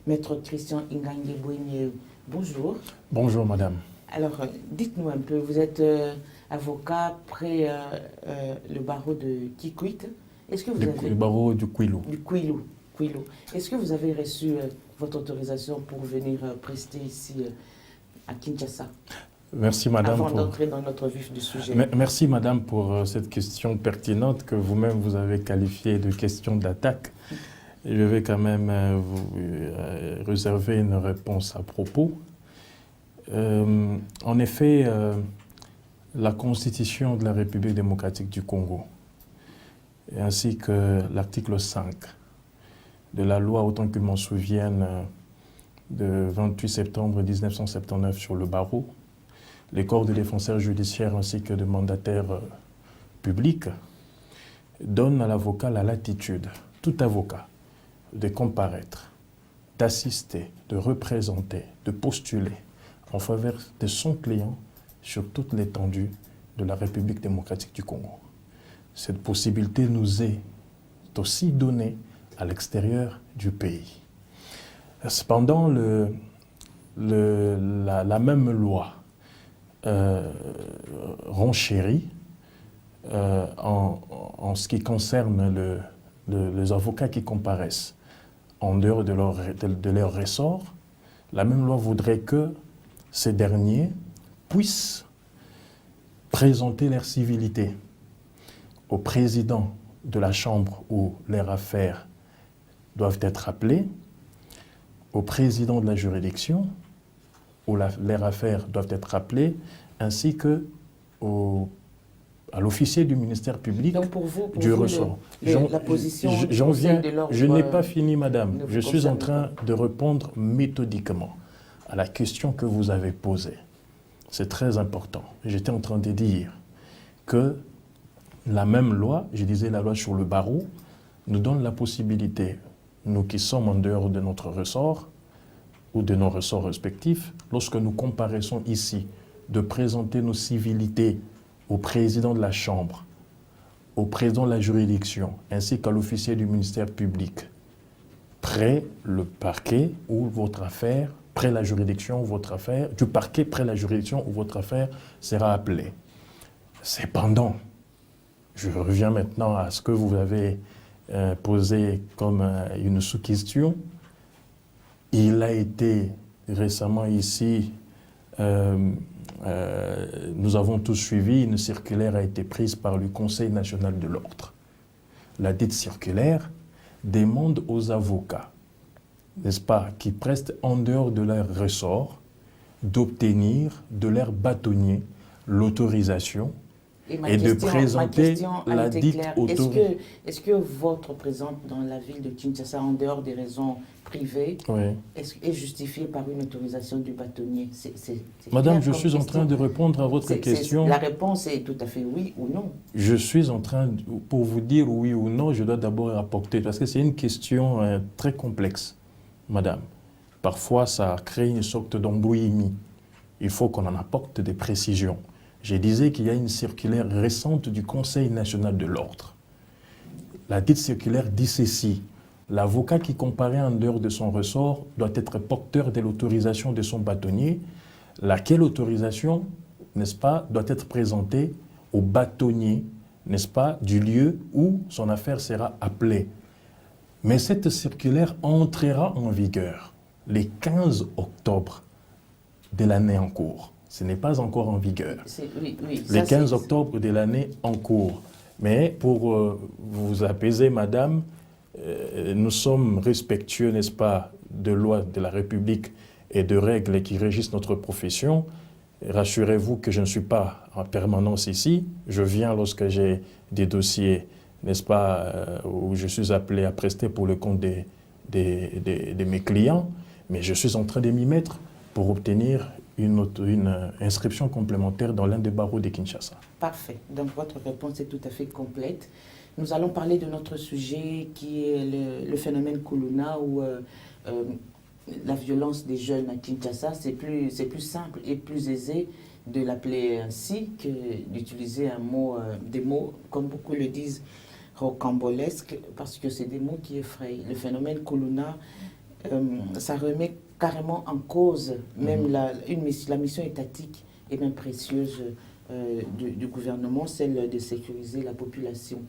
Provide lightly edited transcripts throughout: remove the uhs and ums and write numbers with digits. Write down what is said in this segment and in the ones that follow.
Maître Christian Ingangé-Bouigné, bonjour. Bonjour madame. Alors, dites-nous un peu, vous êtes avocat près le barreau de Kikwit. Est-ce que vous avez... Le barreau du Kouilou. Du Kouilou. Est-ce que vous avez reçu votre autorisation pour venir prester ici à Kinshasa? Merci madame. Avant d'entrer dans notre vif du sujet. Merci madame pour cette question pertinente que vous-même vous avez qualifiée de question d'attaque. Je vais quand même vous réserver une réponse à propos. En effet, la Constitution de la République démocratique du Congo, ainsi que l'article 5 de la loi, autant que je m'en souvienne, de 28 septembre 1979 sur le barreau, les corps de défenseurs judiciaires ainsi que de mandataires publics donnent à l'avocat la latitude, tout avocat, de comparaître, d'assister, de représenter, de postuler en faveur de son client sur toute l'étendue de la République démocratique du Congo. Cette possibilité nous est aussi donnée à l'extérieur du pays. Cependant, la même loi renchérit en ce qui concerne les avocats qui comparaissent en dehors de leur ressort. La même loi voudrait que ces derniers puissent présenter leur civilité au président de la chambre où leurs affaires doivent être appelées, au président de la juridiction où leurs affaires doivent être appelées, ainsi que à l'officier du ministère public. Donc pour vous, du ressort. La position j'en viens, de l'ordre... Je n'ai pas fini, madame. Je suis en train de répondre méthodiquement à la question que vous avez posée. C'est très important. J'étais en train de dire que la même loi, je disais la loi sur le barreau, nous donne la possibilité, nous qui sommes en dehors de notre ressort ou de nos ressorts respectifs, lorsque nous comparaissons ici, de présenter nos civilités au président de la Chambre, au président de la juridiction, ainsi qu'à l'officier du ministère public, près le parquet ou votre affaire, près la juridiction ou votre affaire, du parquet près la juridiction où votre affaire sera appelée. Cependant, je reviens maintenant à ce que vous avez posé comme une sous-question. Il a été récemment ici, nous avons tous suivi, une circulaire a été prise par le Conseil national de l'ordre. La dite circulaire demande aux avocats, n'est-ce pas, qui prestent en dehors de leur ressort, d'obtenir de leur bâtonnier l'autorisation et de présenter la dite autorisation. Est-ce que votre présence dans la ville de Kinshasa, en dehors des raisons privées, est justifiée par une autorisation du bâtonnier? Madame, je suis en train de répondre à votre question. La réponse est tout à fait oui ou non. Je suis en train, pour vous dire oui ou non, je dois d'abord apporter, parce que c'est une question très complexe, madame. Parfois, ça crée une sorte d'embrouillement. Il faut qu'on en apporte des précisions. Je disais qu'il y a une circulaire récente du Conseil national de l'ordre. La dite circulaire dit ceci: l'avocat qui comparaît en dehors de son ressort doit être porteur de l'autorisation de son bâtonnier, laquelle autorisation, n'est-ce pas, doit être présentée au bâtonnier, n'est-ce pas, du lieu où son affaire sera appelée. Mais cette circulaire entrera en vigueur le 15 octobre de l'année en cours. Ce n'est pas encore en vigueur. Le 15 octobre de l'année en cours. Mais pour vous apaiser, madame, nous sommes respectueux, n'est-ce pas, de lois de la République et de règles qui régissent notre profession. Rassurez-vous que je ne suis pas en permanence ici. Je viens lorsque j'ai des dossiers, n'est-ce pas, où je suis appelé à prester pour le compte de mes clients. Mais je suis en train de m'y mettre pour obtenir une inscription complémentaire dans l'un des barreaux de Kinshasa. Parfait. Donc votre réponse est tout à fait complète. Nous allons parler de notre sujet qui est le phénomène Kuluna ou la violence des jeunes à Kinshasa. C'est plus simple et plus aisé de l'appeler ainsi que d'utiliser des mots, comme beaucoup le disent, rocambolesques, parce que c'est des mots qui effrayent. Le phénomène Kuluna ça remet carrément en cause même la mission étatique et même précieuse du gouvernement, celle de sécuriser la population.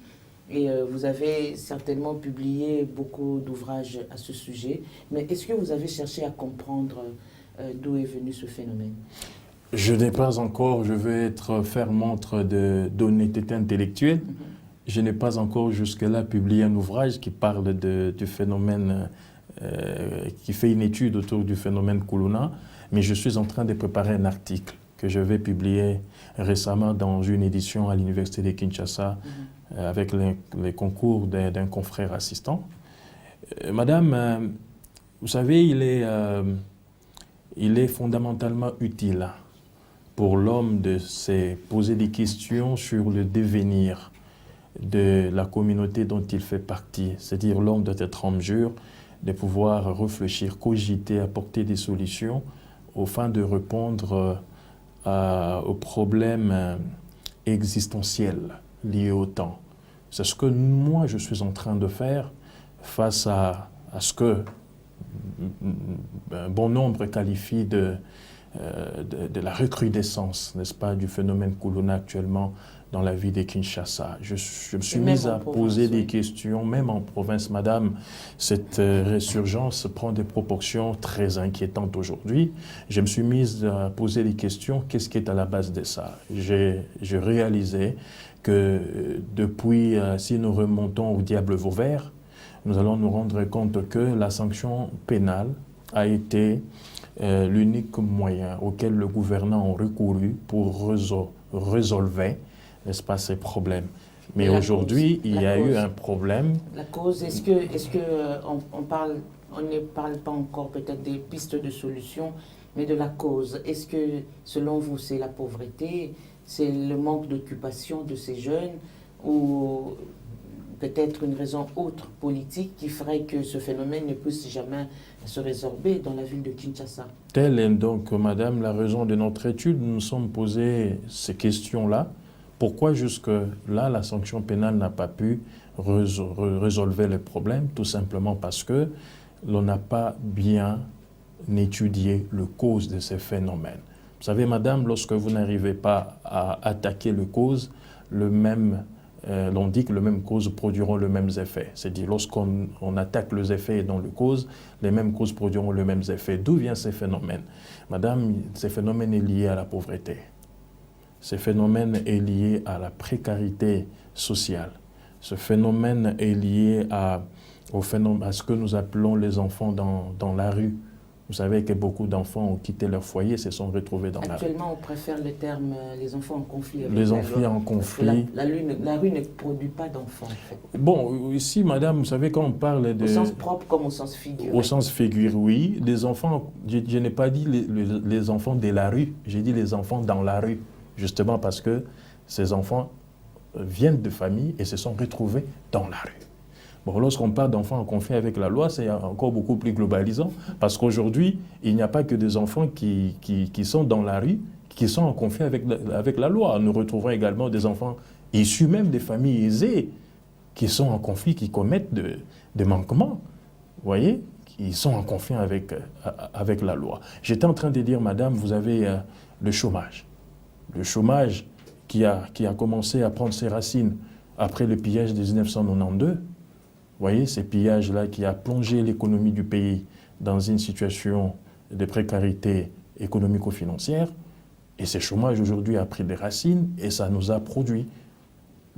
Et vous avez certainement publié beaucoup d'ouvrages à ce sujet, mais est-ce que vous avez cherché à comprendre d'où est venu ce phénomène? Je n'ai pas encore, je vais être fermente d'honnêteté intellectuelle, je n'ai pas encore jusque-là publié un ouvrage qui parle du phénomène, qui fait une étude autour du phénomène Kuluna, mais je suis en train de préparer un article que je vais publier récemment dans une édition à l'Université de Kinshasa avec les concours d'un confrère assistant. Madame, vous savez, il est fondamentalement utile pour l'homme de se poser des questions sur le devenir de la communauté dont il fait partie. C'est-à-dire l'homme doit être en mesure de pouvoir réfléchir, cogiter, apporter des solutions au fin de répondre aux problèmes existentiels liés au temps. C'est ce que moi je suis en train de faire face à ce que un bon nombre qualifie de la recrudescence, n'est-ce pas, du phénomène Kuluna actuellement dans la vie de Kinshasa. Je me suis mise à poser des questions, même en province, madame. Cette résurgence prend des proportions très inquiétantes aujourd'hui. Je me suis mise à poser des questions, qu'est-ce qui est à la base de ça? J'ai réalisé que depuis, si nous remontons au diable Vauvert, nous allons nous rendre compte que la sanction pénale a été l'unique moyen auquel le gouvernement a recouru pour résolver, n'est-ce pas, ces problèmes. Mais aujourd'hui, il y a eu un problème. La cause, est-ce que on ne parle pas encore peut-être des pistes de solution, mais de la cause? Est-ce que, selon vous, c'est la pauvreté, c'est le manque d'occupation de ces jeunes, ou peut-être une raison autre politique qui ferait que ce phénomène ne puisse jamais se résorber dans la ville de Kinshasa? Telle est donc, madame, la raison de notre étude. Nous nous sommes posé ces questions-là. Pourquoi jusque-là, la sanction pénale n'a pas pu résolver les problèmes? Tout simplement parce que l'on n'a pas bien étudié les causes de ces phénomènes. Vous savez, madame, lorsque vous n'arrivez pas à attaquer les causes, l'on dit que les mêmes causes produiront les mêmes effets. C'est-à-dire, lorsqu'on attaque les effets dans les causes, les mêmes causes produiront les mêmes effets. D'où viennent ces phénomènes? Madame, ces phénomènes sont liés à la pauvreté. Ce phénomène est lié à la précarité sociale. Ce phénomène est lié à ce que nous appelons les enfants dans la rue. Vous savez que beaucoup d'enfants ont quitté leur foyer et se sont retrouvés dans la rue. Actuellement, on préfère le terme les enfants en conflit. Les enfants en conflit. La rue ne produit pas d'enfants, en fait. Bon, ici, madame, vous savez, quand on parle de... Au sens propre comme au sens figuré. Au sens figuré, oui. Les enfants, je n'ai pas dit les enfants de la rue, j'ai dit les enfants dans la rue. Justement parce que ces enfants viennent de familles et se sont retrouvés dans la rue. Bon, lorsqu'on parle d'enfants en conflit avec la loi, c'est encore beaucoup plus globalisant, parce qu'aujourd'hui, il n'y a pas que des enfants qui sont dans la rue, qui sont en conflit avec la loi. Nous retrouvons également des enfants issus même des familles aisées, qui sont en conflit, qui commettent des manquements, vous voyez, qui sont en conflit avec la loi. J'étais en train de dire, madame, vous avez le chômage. Le chômage qui a commencé à prendre ses racines après le pillage de 1992, vous voyez, ces pillages-là qui a plongé l'économie du pays dans une situation de précarité économico-financière. Et ce chômage aujourd'hui a pris des racines et ça nous a produit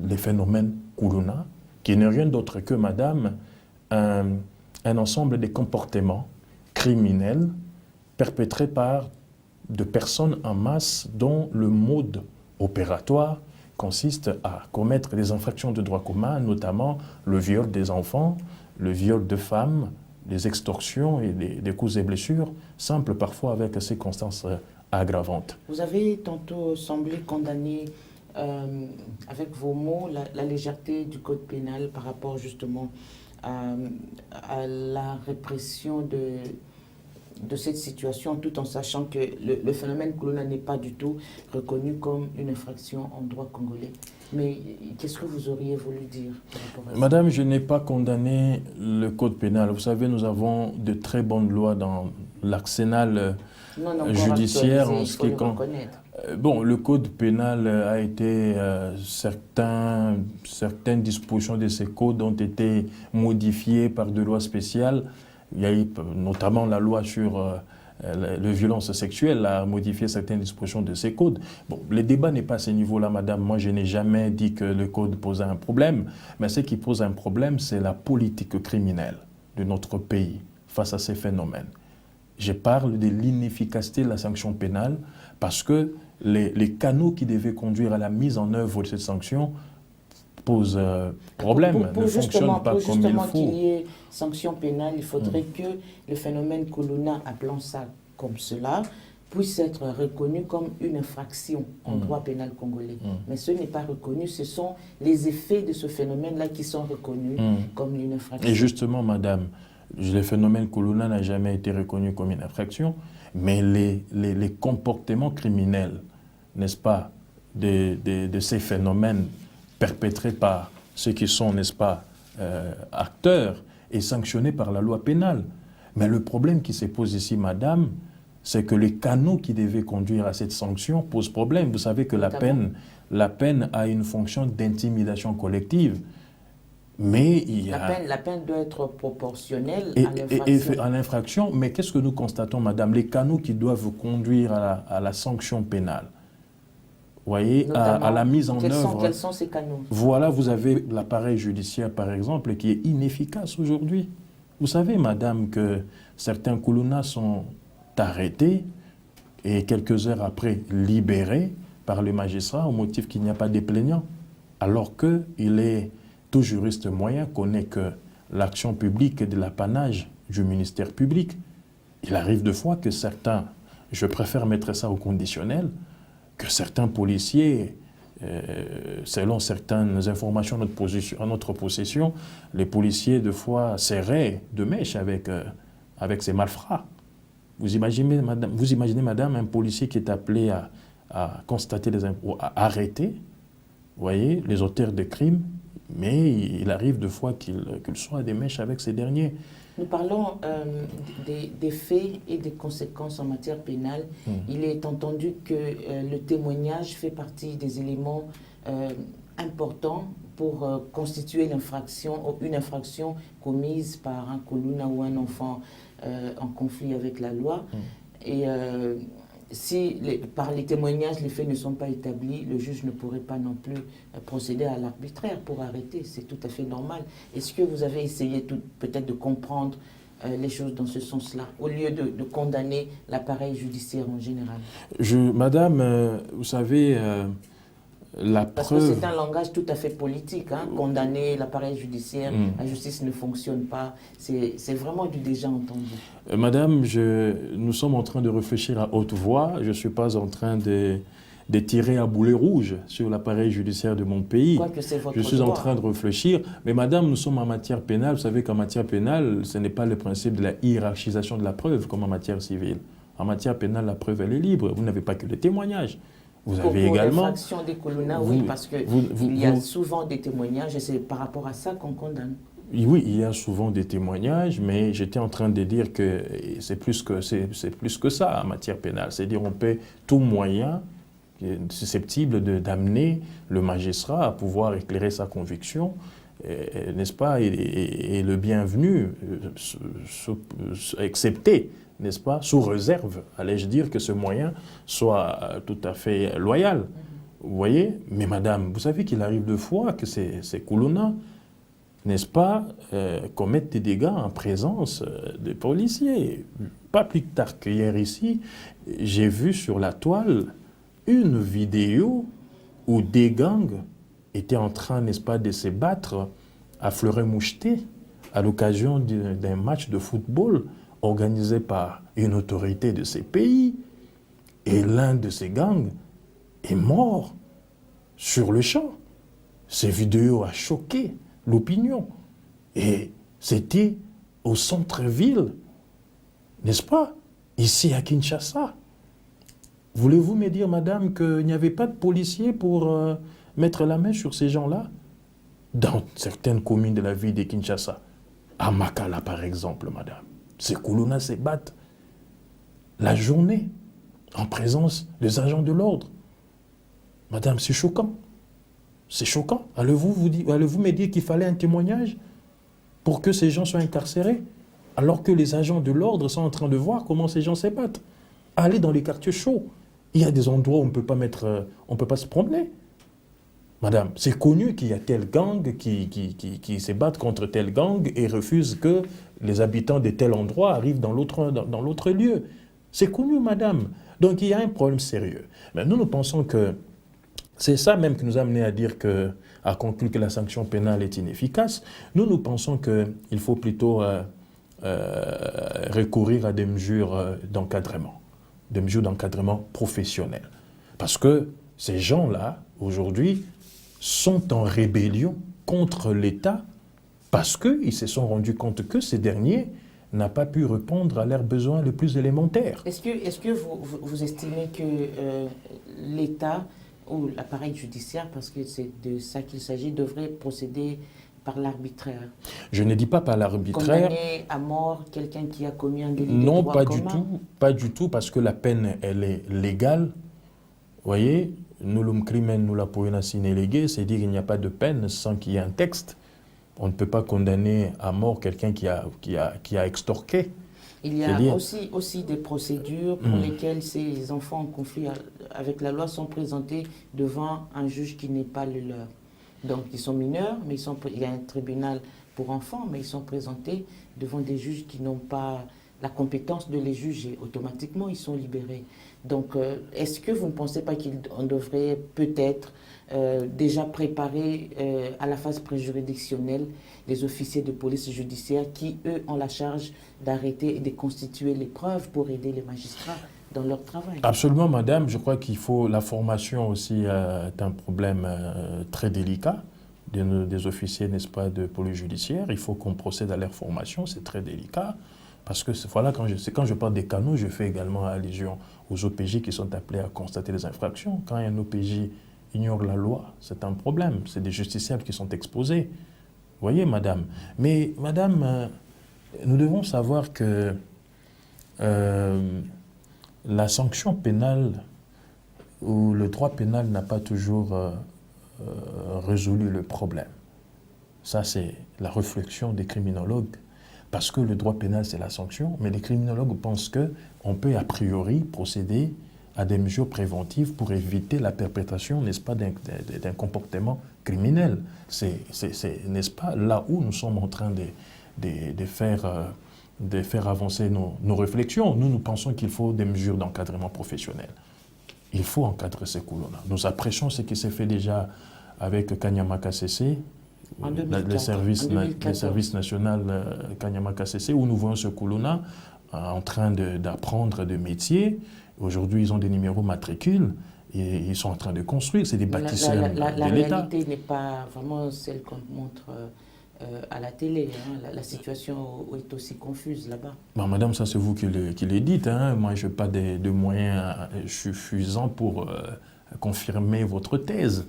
les phénomènes Kuluna, qui n'est rien d'autre que, madame, un ensemble de comportements criminels perpétrés par de personnes en masse dont le mode opératoire consiste à commettre des infractions de droit commun, notamment le viol des enfants, le viol de femmes, les extorsions et des coups et blessures, simples parfois avec circonstances aggravantes. Vous avez tantôt semblé condamner, avec vos mots, la légèreté du code pénal par rapport justement à la répression de cette situation, tout en sachant que le phénomène Koulouna n'est pas du tout reconnu comme une infraction en droit congolais. Mais qu'est-ce que vous auriez voulu dire par rapport à ça? Madame, je n'ai pas condamné le code pénal. Vous savez, nous avons de très bonnes lois dans l'arsenal judiciaire en ce qui compte. Bon, le code pénal a été, certaines dispositions de ces codes ont été modifiées par des lois spéciales. Il y a eu notamment la loi sur les violences sexuelles a modifié certaines dispositions de ces codes. Bon, le débat n'est pas à ce niveau-là, madame. Moi, je n'ai jamais dit que le code posait un problème. Mais ce qui pose un problème, c'est la politique criminelle de notre pays face à ces phénomènes. Je parle de l'inefficacité de la sanction pénale parce que les canaux qui devaient conduire à la mise en œuvre de cette sanction posent problème, ne fonctionnent pas comme il faut. Qu'il y ait sanction pénale, il faudrait que le phénomène Koulouna, appelons ça comme cela, puisse être reconnu comme une infraction en droit pénal congolais. Mais ce n'est pas reconnu, ce sont les effets de ce phénomène-là qui sont reconnus comme une infraction. Et justement, madame, le phénomène Koulouna n'a jamais été reconnu comme une infraction, mais les comportements criminels, n'est-ce pas, de ces phénomènes perpétrés par ceux qui sont, n'est-ce pas, acteurs et sanctionnés par la loi pénale. Mais le problème qui se pose ici, madame, c'est que les canaux qui devaient conduire à cette sanction posent problème. Vous savez que la peine a une fonction d'intimidation collective. Mais il y a... La peine doit être proportionnelle à l'infraction. Mais qu'est-ce que nous constatons, madame? Les canaux qui doivent conduire à la sanction pénale. Vous voyez, à la mise en œuvre. Quels sont ces canaux? Voilà, vous avez l'appareil judiciaire, par exemple, qui est inefficace aujourd'hui. Vous savez, madame, que certains Koulouna sont arrêtés et quelques heures après libérés par le magistrat au motif qu'il n'y a pas de plaignant. Alors tout juriste moyen connaît que l'action publique est de l'apanage du ministère public. Il arrive de fois que certains, je préfère mettre ça au conditionnel, que certains policiers, selon certaines informations à notre possession, les policiers, de fois, serraient de mèche avec ces malfrats. Vous imaginez, madame, un policier qui est appelé à constater à arrêter, vous voyez, les auteurs de crimes, mais il arrive de fois qu'il soit des mèches avec ces derniers. Nous parlons des faits et des conséquences en matière pénale. Il est entendu que le témoignage fait partie des éléments importants pour constituer une infraction commise par un Koulouna ou un enfant en conflit avec la loi. Et si par les témoignages, les faits ne sont pas établis, le juge ne pourrait pas non plus procéder à l'arbitraire pour arrêter. C'est tout à fait normal. Est-ce que vous avez essayé peut-être de comprendre les choses dans ce sens-là, au lieu de condamner l'appareil judiciaire en général? Madame, vous savez, Parce que c'est un langage tout à fait politique, hein. Condamner l'appareil judiciaire, la justice ne fonctionne pas, c'est vraiment du déjà entendu. Madame, nous sommes en train de réfléchir à haute voix, je ne suis pas en train de tirer à boulet rouge sur l'appareil judiciaire de mon pays. Je suis en train de réfléchir, mais madame, nous sommes en matière pénale, vous savez qu'en matière pénale, ce n'est pas le principe de la hiérarchisation de la preuve comme en matière civile. En matière pénale, la preuve, elle est libre, vous n'avez pas que le témoignage. Vous avez également... l'infraction des Koulouna, oui, parce qu'il y a souvent des témoignages et c'est par rapport à ça qu'on condamne. Oui, il y a souvent des témoignages, mais j'étais en train de dire que c'est plus que ça en matière pénale. C'est-à-dire on paie tout moyen susceptible d'amener le magistrat à pouvoir éclairer sa conviction, n'est-ce pas, et le bienvenu, excepté, n'est-ce pas, sous réserve, allais-je dire, que ce moyen soit tout à fait loyal. Vous voyez? Mais madame, vous savez qu'il arrive de fois que ces Koulouna, n'est-ce pas, commettent des dégâts en présence des policiers. Pas plus tard qu'hier ici, j'ai vu sur la toile une vidéo où des gangs étaient en train, n'est-ce pas, de se battre à Fleuret-Moucheté à l'occasion d'un match de football organisé par une autorité de ces pays. Et l'un de ces gangs est mort sur le champ. Cette vidéo a choqué l'opinion. Et c'était au centre-ville, n'est-ce pas? ici à Kinshasa. Voulez-vous me dire, madame, qu'il n'y avait pas de policiers pour mettre la main sur ces gens-là? Dans certaines communes de la ville de Kinshasa, à Makala par exemple, madame, ces Koulouna se battent la journée en présence des agents de l'ordre. Madame, c'est choquant. C'est choquant. Allez-vous me dire qu'il fallait un témoignage pour que ces gens soient incarcérés, alors que les agents de l'ordre sont en train de voir comment ces gens se battent? Allez dans les quartiers chauds. Il y a des endroits où on ne peut pas se promener. Madame, c'est connu qu'il y a tel gang qui se battent contre tel gang et refuse que les habitants de tel endroit arrivent dans l'autre lieu. C'est connu, madame. Donc il y a un problème sérieux. Mais nous pensons que c'est ça même qui nous a amené à conclure que la sanction pénale est inefficace. Nous pensons qu'il faut plutôt recourir à des mesures d'encadrement professionnel. Parce que ces gens-là, aujourd'hui, sont en rébellion contre l'État parce qu'ils se sont rendus compte que ces derniers n'ont pas pu répondre à leurs besoins les plus élémentaires. Est-ce que vous estimez que l'État ou l'appareil judiciaire, parce que c'est de ça qu'il s'agit, devrait procéder par l'arbitraire? Je ne dis pas par l'arbitraire. Condamner à mort quelqu'un qui a commis un délit de non, droit pas commun? du tout. Pas du tout, parce que la peine, elle est légale. Vous voyez, nous, le crimen, nous la pouvons léguer, c'est-à-dire qu'il n'y a pas de peine sans qu'il y ait un texte. On ne peut pas condamner à mort quelqu'un qui a extorqué. Il y a aussi des procédures pour lesquelles ces enfants en conflit avec la loi sont présentés devant un juge qui n'est pas le leur. Donc ils sont mineurs, mais il y a un tribunal pour enfants, mais ils sont présentés devant des juges qui n'ont pas la compétence de les juger. Automatiquement, ils sont libérés. Donc, est-ce que vous ne pensez pas qu'on devrait peut-être déjà préparer à la phase préjuridictionnelle les officiers de police judiciaire qui, eux, ont la charge d'arrêter et de constituer les preuves pour aider les magistrats dans leur travail? Absolument, madame. Je crois qu'il faut... La formation aussi est un problème très délicat des officiers, n'est-ce pas, de police judiciaire. Il faut qu'on procède à leur formation, c'est très délicat. Parce que voilà, quand je parle des canaux, je fais également allusion aux OPJ qui sont appelés à constater les infractions. Quand un OPJ ignore la loi, c'est un problème. C'est des justiciables qui sont exposés. Vous voyez, madame. Mais, madame, nous devons savoir que la sanction pénale ou le droit pénal n'a pas toujours résolu le problème. Ça, c'est la réflexion des criminologues. Parce que le droit pénal, c'est la sanction, mais les criminologues pensent qu'on peut a priori procéder à des mesures préventives pour éviter la perpétration, n'est-ce pas, d'un comportement criminel. C'est, n'est-ce pas, là où nous sommes en train de faire avancer nos réflexions. Nous pensons qu'il faut des mesures d'encadrement professionnel. Il faut encadrer ces coulons-là. Nous apprécions ce qui s'est fait déjà avec Kanyama KCC, le service national Kanyama KCC, où nous voyons ce Koulouna en train d'apprendre des métiers. Aujourd'hui, ils ont des numéros matricules et ils sont en train de construire. C'est des bâtisseurs de l'État. La réalité n'est pas vraiment celle qu'on montre à la télé. Hein. La situation est aussi confuse là-bas. Bon, madame, ça c'est vous qui le dites. Hein. Moi, je n'ai pas de moyens suffisants pour confirmer votre thèse.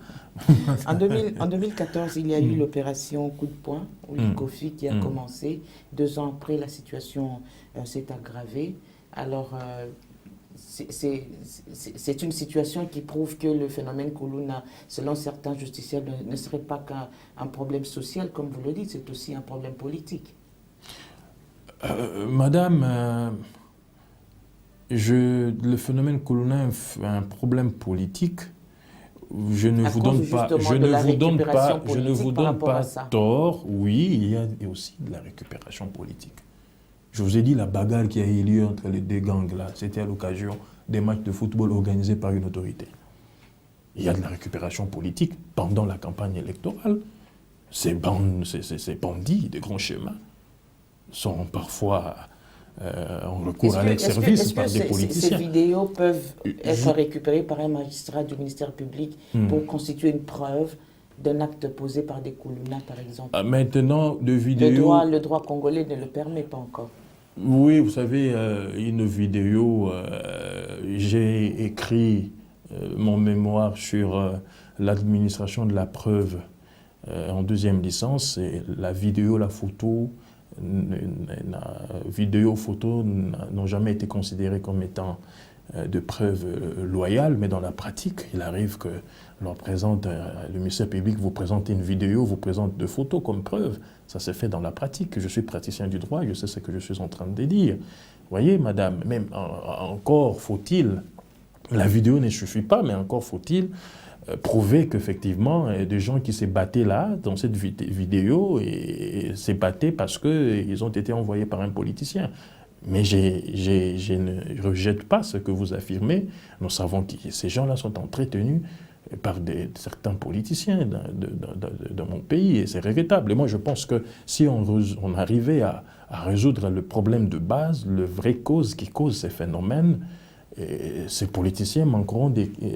En 2014, il y a eu l'opération Coup de poing, ou l'ICOFI, qui a commencé. 2 ans après, la situation s'est aggravée. Alors, c'est une situation qui prouve que le phénomène Koulouna, selon certains justiciables, ne serait pas qu'un problème social, comme vous le dites, c'est aussi un problème politique. Madame, le phénomène Koulouna est un problème politique. Je ne vous donne pas tort. Oui, il y a aussi de la récupération politique. Je vous ai dit la bagarre qui a eu lieu entre les deux gangs là, c'était à l'occasion des matchs de football organisés par une autorité. Il y a de la récupération politique pendant la campagne électorale. Ces bandits de grands chemins sont parfois en recours à l'ex-service par des politiciens. Ces vidéos peuvent être récupérées par un magistrat du ministère public pour constituer une preuve d'un acte posé par des Koulouna, par exemple? Maintenant, de vidéos... Le droit congolais ne le permet pas encore. Oui, vous savez, une vidéo, j'ai écrit mon mémoire sur l'administration de la preuve en deuxième licence, et la vidéo, la photo, vidéo, photo n'ont jamais été considérées comme étant de preuves loyales, mais dans la pratique, il arrive que l'on présente, le ministère public vous présente une vidéo, vous présente deux photos comme preuve. Ça se fait dans la pratique. Je suis praticien du droit, je sais ce que je suis en train de dire. Vous voyez, madame, même encore faut-il, la vidéo ne suffit pas, mais encore faut-il prouver qu'effectivement, des gens qui s'est battés là, dans cette vidéo, et s'est battés parce qu'ils ont été envoyés par un politicien. Mais je ne rejette pas ce que vous affirmez. Nous savons que ces gens-là sont entretenus par certains politiciens dans mon pays, et c'est regrettable. Et moi, je pense que si on arrivait à résoudre le problème de base, la vraie cause qui cause ces phénomènes, et ces politiciens manqueront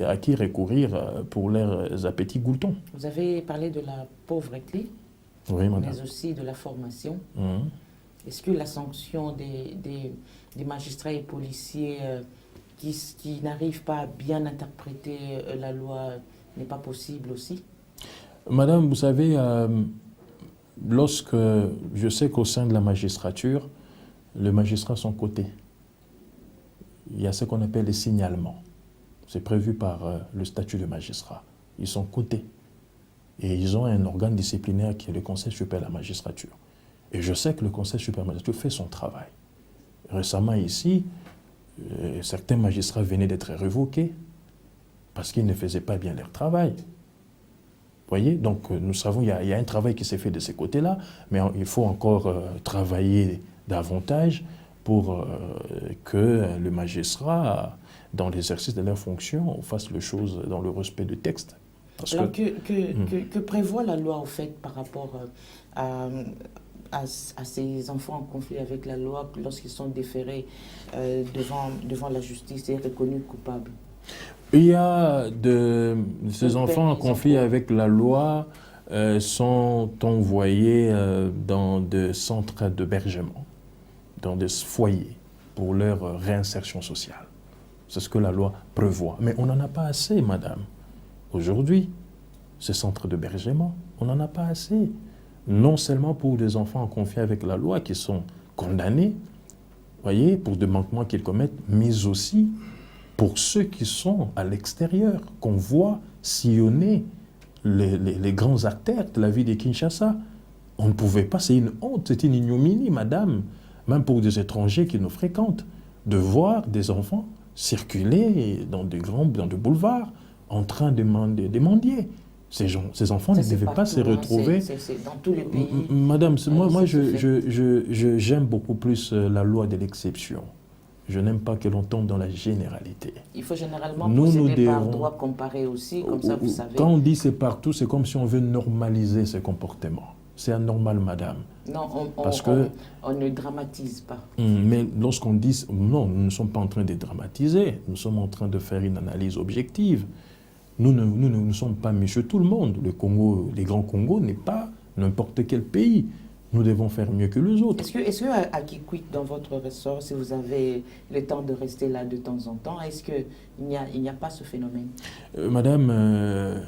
à qui recourir pour leurs appétits gloutons. Vous avez parlé de la pauvreté, oui, madame, mais aussi de la formation. Est-ce que la sanction des magistrats et policiers qui n'arrivent pas à bien interpréter la loi n'est pas possible aussi? Madame, vous savez, lorsque je sais qu'au sein de la magistrature, les magistrats sont cotés. Il y a ce qu'on appelle les signalements. C'est prévu par le statut de magistrat. Ils sont cotés. Et ils ont un organe disciplinaire qui est le Conseil supérieur de la magistrature. Et je sais que le Conseil supérieur de la magistrature fait son travail. Récemment ici, certains magistrats venaient d'être révoqués parce qu'ils ne faisaient pas bien leur travail. Vous voyez? Donc nous savons qu'il y a un travail qui s'est fait de ces côtés-là, mais il faut encore travailler davantage pour que le magistrat, dans l'exercice de leurs fonctions, fasse les choses dans le respect du texte. Alors que prévoit la loi, au fait, par rapport à ces enfants en conflit avec la loi lorsqu'ils sont déférés devant la justice et reconnus coupables? Il y a ces enfants en conflit avec la loi sont envoyés dans des centres d'hébergement, dans des foyers pour leur réinsertion sociale. C'est ce que la loi prévoit. Mais on n'en a pas assez, madame. Aujourd'hui, ces centres d'hébergement, on n'en a pas assez. Non seulement pour des enfants en conflit avec la loi qui sont condamnés, voyez, pour des manquements qu'ils commettent, mais aussi pour ceux qui sont à l'extérieur, qu'on voit sillonner les grands artères de la ville de Kinshasa. On ne pouvait pas, c'est une honte, c'est une ignominie, madame, même pour des étrangers qui nous fréquentent, de voir des enfants circuler dans des boulevards en train de mendier. Ces enfants ne devaient pas se retrouver. C'est dans tous les pays. Madame, moi j'aime beaucoup plus la loi de l'exception. Je n'aime pas que l'on tombe dans la généralité. Il faut généralement procéder par droit comparé aussi, comme ça vous savez. Quand on dit c'est partout, c'est comme si on veut normaliser ces comportements. C'est anormal, madame. Non, on ne dramatise pas. Mais lorsqu'on dit... Non, nous ne sommes pas en train de dramatiser. Nous sommes en train de faire une analyse objective. Nous ne sommes pas monsieur tout le monde. Le Congo, les grands Congos n'est pas n'importe quel pays. Nous devons faire mieux que les autres. Est-ce qu'à Kikwit, dans votre ressort, si vous avez le temps de rester là de temps en temps, est-ce qu'il n'y a pas ce phénomène? Madame,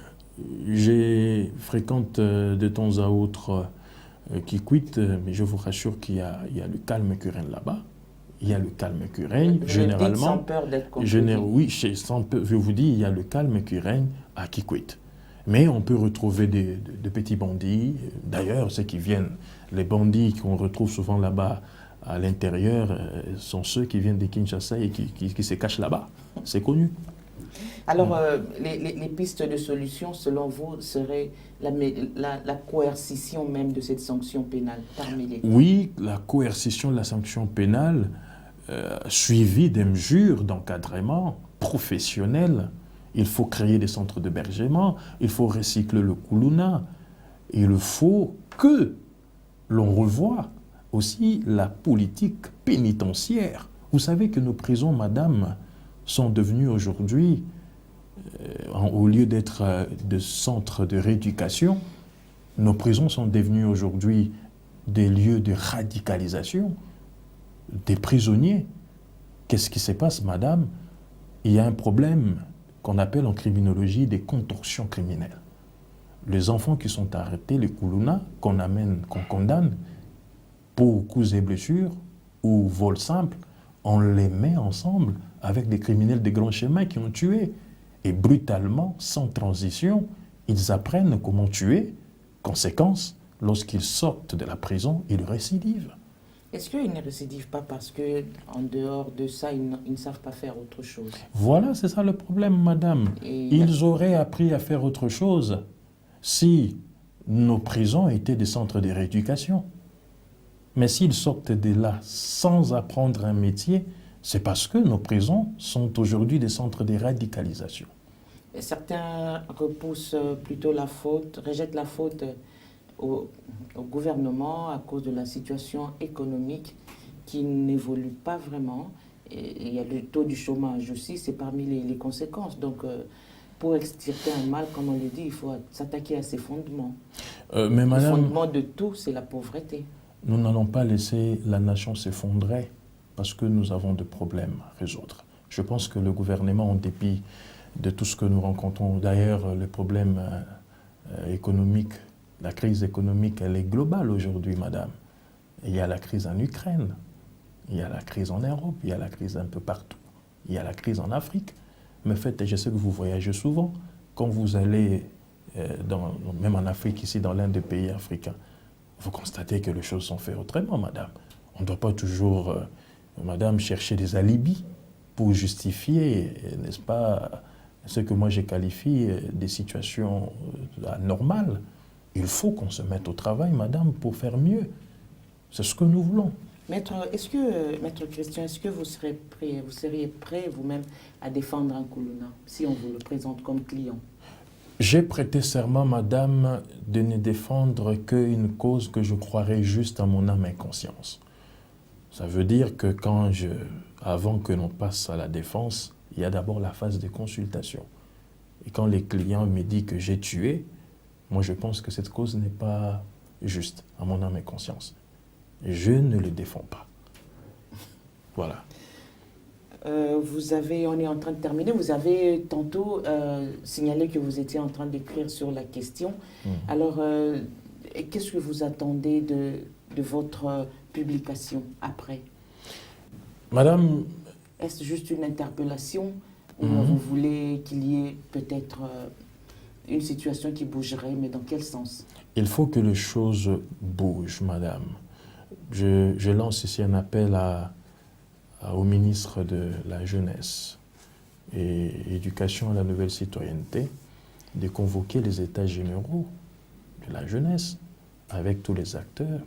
je fréquente de temps à autre Kikwit, mais je vous rassure qu'il y a le calme qui règne là-bas. Il y a le calme qui règne, généralement. Sans peur d'être contredit. Oui, je vous dis, il y a le calme qui règne à Kikwit. Mais on peut retrouver des petits bandits. D'ailleurs, ceux qui viennent, les bandits qu'on retrouve souvent là-bas à l'intérieur, sont ceux qui viennent de Kinshasa et qui se cachent là-bas. C'est connu. Alors, les pistes de solution, selon vous, seraient la coercition même de cette sanction pénale parmi les... Oui, la coercition de la sanction pénale, suivie des mesures d'encadrement professionnelles. Il faut créer des centres d'hébergement, il faut recycler le Kuluna. Il faut que l'on revoie aussi la politique pénitentiaire. Vous savez que nos prisons, madame, sont devenues aujourd'hui, au lieu d'être des centres de rééducation, nos prisons sont devenues aujourd'hui des lieux de radicalisation. des prisonniers. Qu'est-ce qui se passe, madame? Il y a un problème qu'on appelle en criminologie des contorsions criminelles. Les enfants qui sont arrêtés, les Koulouna, qu'on amène, qu'on condamne pour coups et blessures ou vol simple, on les met ensemble avec des criminels des grands chemins qui ont tué. Et brutalement, sans transition, ils apprennent comment tuer. Conséquence, lorsqu'ils sortent de la prison, ils récidivent. Est-ce qu'ils ne récidivent pas parce qu'en dehors de ça, ils ne savent pas faire autre chose? Voilà, c'est ça le problème, madame. Ils auraient appris à faire autre chose si nos prisons étaient des centres de rééducation. Mais s'ils sortent de là sans apprendre un métier, c'est parce que nos prisons sont aujourd'hui des centres de radicalisation. Et certains repoussent plutôt la faute, rejettent la faute au gouvernement à cause de la situation économique qui n'évolue pas vraiment. Et il y a le taux du chômage aussi, c'est parmi les conséquences. Donc, pour extirper un mal, comme on le dit, il faut s'attaquer à ses fondements. Mais madame, le fondement de tout, c'est la pauvreté. Nous n'allons pas laisser la nation s'effondrer parce que nous avons des problèmes à résoudre. Je pense que le gouvernement, en dépit de tout ce que nous rencontrons, d'ailleurs, les problèmes économiques, la crise économique, elle est globale aujourd'hui, madame. Il y a la crise en Ukraine, il y a la crise en Europe, il y a la crise un peu partout, il y a la crise en Afrique. Mais faites, je sais que vous voyagez souvent, quand vous allez, même en Afrique, ici, dans l'un des pays africains, vous constatez que les choses sont faites autrement, madame. On ne doit pas toujours, madame, chercher des alibis pour justifier, n'est-ce pas, ce que moi je qualifie des situations anormales. Il faut qu'on se mette au travail, madame, pour faire mieux. C'est ce que nous voulons. Maître Christian, est-ce que vous seriez prêt vous-même à défendre un Koulouna, si on vous le présente comme client? J'ai prêté serment, madame, de ne défendre qu'une cause que je croirais juste à mon âme et conscience. Ça veut dire que avant que l'on passe à la défense, il y a d'abord la phase de consultation. Et quand les clients me disent que j'ai tué, moi je pense que cette cause n'est pas juste à mon âme et conscience. Je ne le défends pas. Voilà. On est en train de terminer. Vous avez tantôt signalé que vous étiez en train d'écrire sur la question. Alors, qu'est-ce que vous attendez de votre publication après? Madame... Est-ce juste une interpellation ou vous voulez qu'il y ait peut-être une situation qui bougerait, mais dans quel sens? Il faut que les choses bougent, madame. Je lance ici un appel au ministre de la Jeunesse et Éducation à la Nouvelle Citoyenneté de convoquer les États généraux de la jeunesse avec tous les acteurs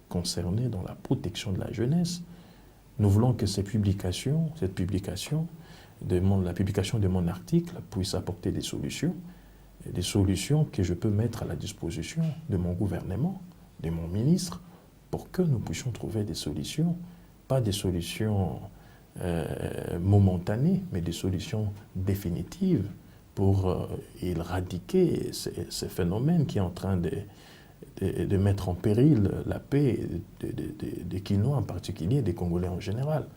concernés dans la protection de la jeunesse. Nous voulons que la publication de mon article puisse apporter des solutions que je peux mettre à la disposition de mon gouvernement, de mon ministre, pour que nous puissions trouver des solutions, pas des solutions momentanées, mais des solutions définitives pour éradiquer ce phénomène qui est en train de mettre en péril la paix des Kinois en particulier, des Congolais en général.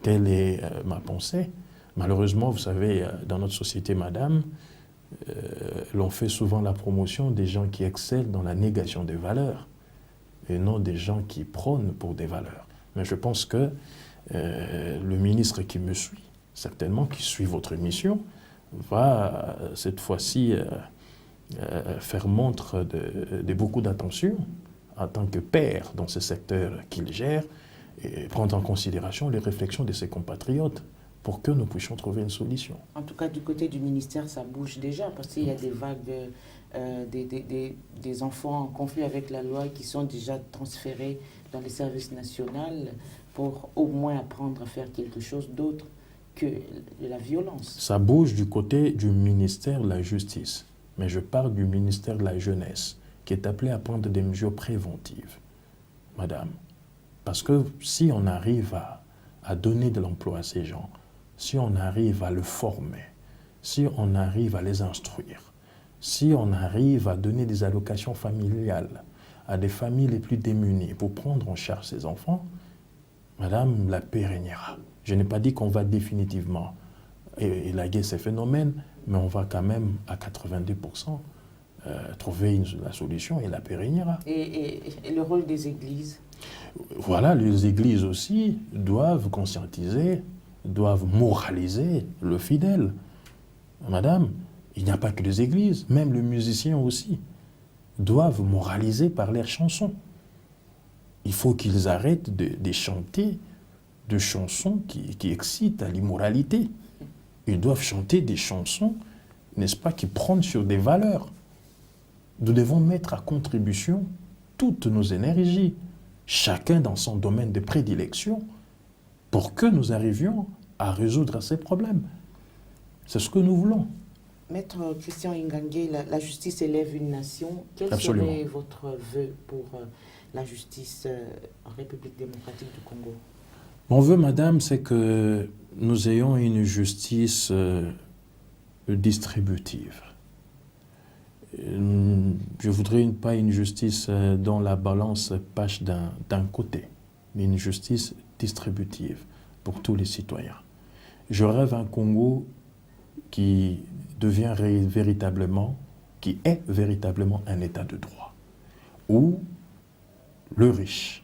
Telle est ma pensée. Malheureusement, vous savez, dans notre société, madame, l'on fait souvent la promotion des gens qui excellent dans la négation des valeurs et non des gens qui prônent pour des valeurs. Mais je pense que le ministre qui me suit, certainement, qui suit votre mission, va cette fois-ci faire montre de beaucoup d'attention en tant que père dans ce secteur qu'il gère et prendre en considération les réflexions de ses compatriotes pour que nous puissions trouver une solution. En tout cas, du côté du ministère, ça bouge déjà parce qu'il y a des vagues, des enfants en conflit avec la loi qui sont déjà transférés dans les services nationaux pour au moins apprendre à faire quelque chose d'autre que la violence. Ça bouge du côté du ministère de la Justice, mais je parle du ministère de la Jeunesse qui est appelé à prendre des mesures préventives, madame. Parce que si on arrive à donner de l'emploi à ces gens, si on arrive à le former, si on arrive à les instruire, si on arrive à donner des allocations familiales à des familles les plus démunies pour prendre en charge ces enfants, Madame, la paix régnera. Je n'ai pas dit qu'on va définitivement élaguer ces phénomènes, mais on va quand même à 82% trouver la solution et la paix régnera. Et le rôle des églises? Voilà, les églises aussi doivent conscientiser, doivent moraliser le fidèle. Madame, il n'y a pas que les églises, même les musiciens aussi doivent moraliser par leurs chansons. Il faut qu'ils arrêtent de chanter des chansons qui excitent à l'immoralité. Ils doivent chanter des chansons, n'est-ce pas, qui prônent sur des valeurs. Nous devons mettre à contribution toutes nos énergies, chacun dans son domaine de prédilection, pour que nous arrivions à résoudre ces problèmes. C'est ce que nous voulons. Maître Christian Ingangé, la justice élève une nation. Quel Absolument. serait votre vœu pour la justice en République démocratique du Congo? Mon vœu, madame, c'est que nous ayons une justice distributive. Je voudrais pas une justice dont la balance penche d'un côté, mais une justice distributive pour tous les citoyens. Je rêve un Congo qui devient véritablement, qui est véritablement un état de droit, où le riche,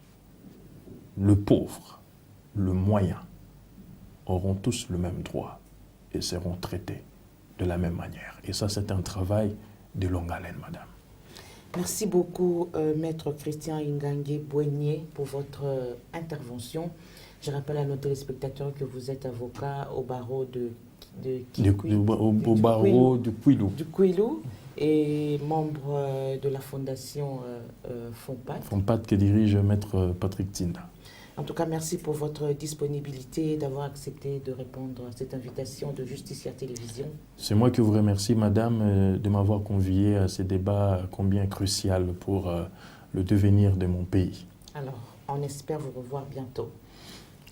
le pauvre, le moyen auront tous le même droit et seront traités de la même manière. Et ça, c'est un travail de longue haleine, madame. Merci beaucoup, Maître Christian Ingangé Boigné, pour votre intervention. Je rappelle à nos téléspectateurs que vous êtes avocat au barreau au barreau du Kouilou. Du Kouilou et membre de la fondation FONPAD. FONPAD que dirige Maître Patrick Tinda. En tout cas, merci pour votre disponibilité et d'avoir accepté de répondre à cette invitation de Justicia Télévision. C'est moi qui vous remercie, madame, de m'avoir convié à ce débat combien crucial pour le devenir de mon pays. Alors, on espère vous revoir bientôt.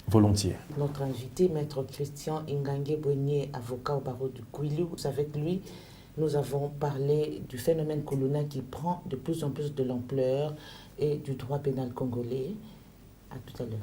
Volontiers. Notre invité, Maître Christian Ingangé Boigné, avocat au barreau du Kouilou. Avec lui, nous avons parlé du phénomène Kuluna qui prend de plus en plus de l'ampleur et du droit pénal congolais. À tout à l'heure.